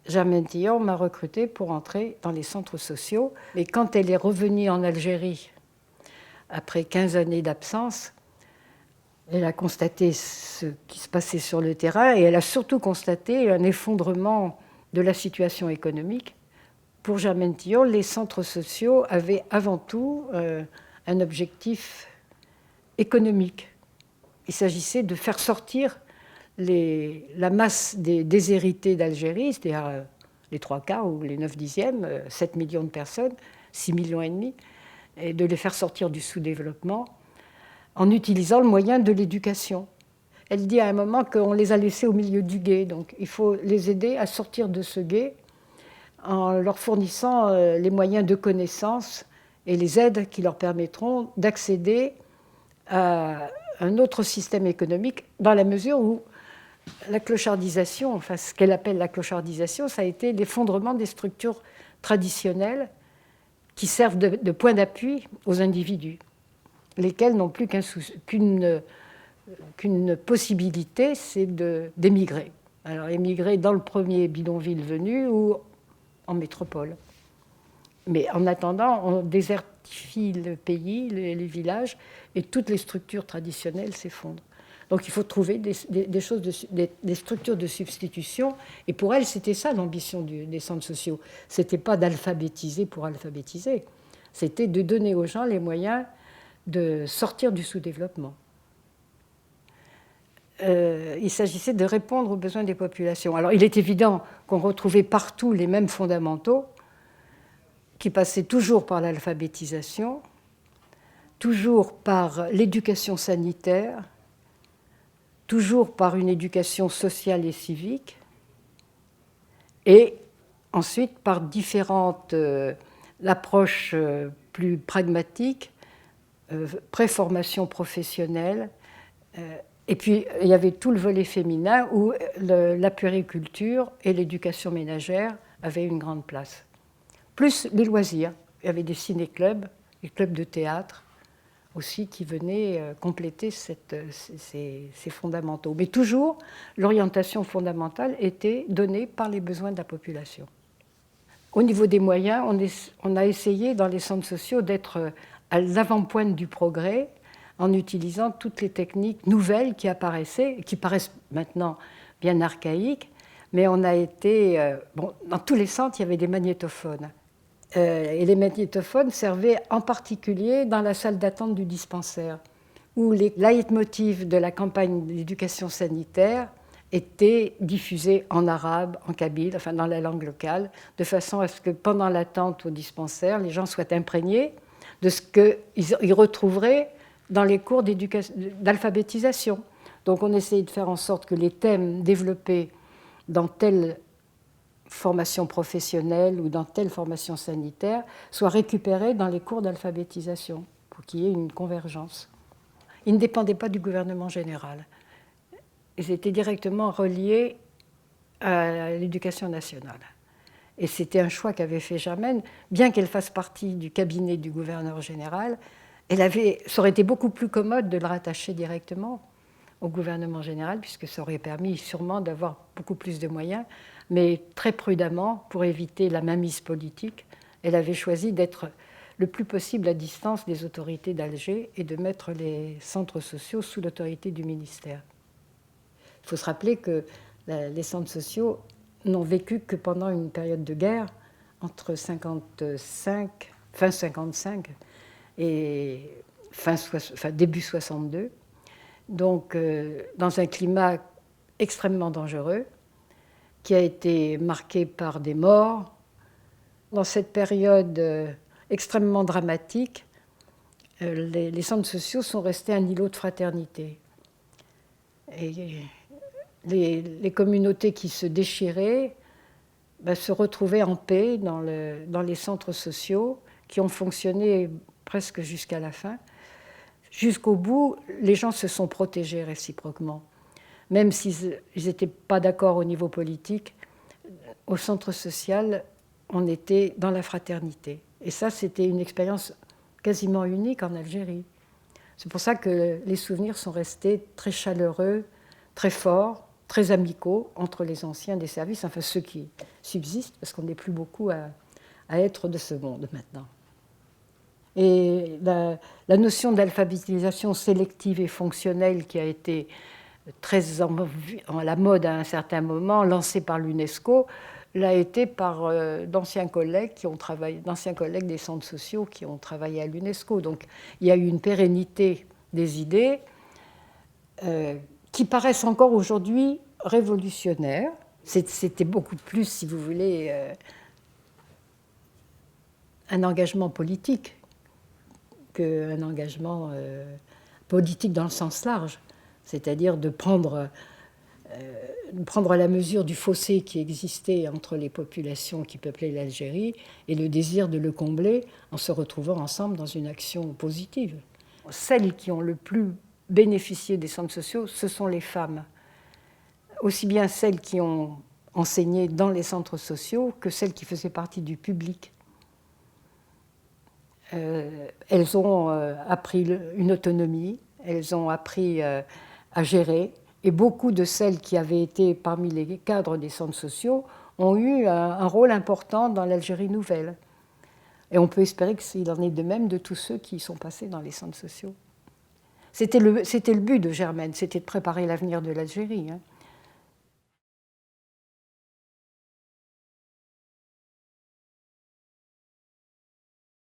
Germaine Tillon m'a recrutée pour entrer dans les centres sociaux. Et quand elle est revenue en Algérie, après 15 années d'absence, elle a constaté ce qui se passait sur le terrain et elle a surtout constaté un effondrement de la situation économique. Pour Germaine Tillon, les centres sociaux avaient avant tout un objectif économique. Il s'agissait de faire sortir la masse des déshérités d'Algérie, c'est-à-dire les 3/4 ou les 9/10, 7 millions de personnes, 6 millions et demi, et de les faire sortir du sous-développement en utilisant le moyen de l'éducation. Elle dit à un moment qu'on les a laissés au milieu du gué, donc il faut les aider à sortir de ce gué en leur fournissant les moyens de connaissance et les aides qui leur permettront d'accéder à un autre système économique, dans la mesure où la clochardisation, enfin ce qu'elle appelle la clochardisation, ça a été l'effondrement des structures traditionnelles qui servent de point d'appui aux individus, lesquels n'ont plus qu'une possibilité, c'est d'émigrer. Alors émigrer dans le premier bidonville venu ou en métropole. Mais en attendant, on désertifie le pays, les villages, et toutes les structures traditionnelles s'effondrent. Donc il faut trouver des structures de substitution. Et pour elle, c'était ça l'ambition des centres sociaux. Ce n'était pas d'alphabétiser pour alphabétiser. C'était de donner aux gens les moyens de sortir du sous-développement. Il s'agissait de répondre aux besoins des populations. Alors il est évident qu'on retrouvait partout les mêmes fondamentaux, qui passaient toujours par l'alphabétisation, toujours par l'éducation sanitaire, toujours par une éducation sociale et civique, et ensuite par différentes approches plus pragmatiques, préformation professionnelle, et puis il y avait tout le volet féminin où la puériculture et l'éducation ménagère avaient une grande place. Plus les loisirs. Il y avait des ciné-clubs, des clubs de théâtre aussi qui venaient compléter ces fondamentaux. Mais toujours, l'orientation fondamentale était donnée par les besoins de la population. Au niveau des moyens, on a essayé dans les centres sociaux d'être à l'avant-pointe du progrès en utilisant toutes les techniques nouvelles qui apparaissaient, qui paraissent maintenant bien archaïques, mais on a été... dans tous les centres, il y avait des magnétophones. Et les magnétophones servaient en particulier dans la salle d'attente du dispensaire, où les leitmotifs de la campagne d'éducation sanitaire étaient diffusés en arabe, en kabyle, enfin dans la langue locale, de façon à ce que pendant l'attente au dispensaire, les gens soient imprégnés de ce qu'ils retrouveraient dans les cours d'alphabétisation. Donc on essayait de faire en sorte que les thèmes développés dans telle formation professionnelle ou dans telle formation sanitaire soient récupérés dans les cours d'alphabétisation pour qu'il y ait une convergence. Ils ne dépendaient pas du gouvernement général. Ils étaient directement reliés à l'éducation nationale. Et c'était un choix qu'avait fait Germaine, bien qu'elle fasse partie du cabinet du gouverneur général. Ça aurait été beaucoup plus commode de le rattacher directement au gouvernement général, puisque ça aurait permis sûrement d'avoir beaucoup plus de moyens, mais très prudemment, pour éviter la mainmise politique, elle avait choisi d'être le plus possible à distance des autorités d'Alger et de mettre les centres sociaux sous l'autorité du ministère. Il faut se rappeler que les centres sociaux n'ont vécu que pendant une période de guerre, entre fin 55 et début 62, donc dans un climat extrêmement dangereux, qui a été marqué par des morts. Dans cette période extrêmement dramatique, les centres sociaux sont restés un îlot de fraternité. Et les communautés qui se déchiraient se retrouvaient en paix dans les centres sociaux qui ont fonctionné presque jusqu'à la fin. Jusqu'au bout, les gens se sont protégés réciproquement. Même s'ils n'étaient pas d'accord au niveau politique, au centre social, on était dans la fraternité. Et ça, c'était une expérience quasiment unique en Algérie. C'est pour ça que les souvenirs sont restés très chaleureux, très forts, très amicaux entre les anciens des services, enfin ceux qui subsistent, parce qu'on n'est plus beaucoup à être de ce monde maintenant. Et la notion d'alphabétisation sélective et fonctionnelle qui a été très en la mode à un certain moment, lancée par l'UNESCO, l'a été par d'anciens collègues des centres sociaux qui ont travaillé à l'UNESCO. Donc il y a eu une pérennité des idées qui paraissent encore aujourd'hui révolutionnaires. C'était beaucoup plus, si vous voulez, un engagement politique qu'un engagement politique dans le sens large, c'est-à-dire de prendre la mesure du fossé qui existait entre les populations qui peuplaient l'Algérie et le désir de le combler en se retrouvant ensemble dans une action positive. Celles qui ont le plus bénéficié des centres sociaux, ce sont les femmes, aussi bien celles qui ont enseigné dans les centres sociaux que celles qui faisaient partie du public. Elles ont appris une autonomie, elles ont appris à gérer, et beaucoup de celles qui avaient été parmi les cadres des centres sociaux ont eu un rôle important dans l'Algérie nouvelle. Et on peut espérer qu'il en est de même de tous ceux qui sont passés dans les centres sociaux. C'était le but de Germaine, c'était de préparer l'avenir de l'Algérie.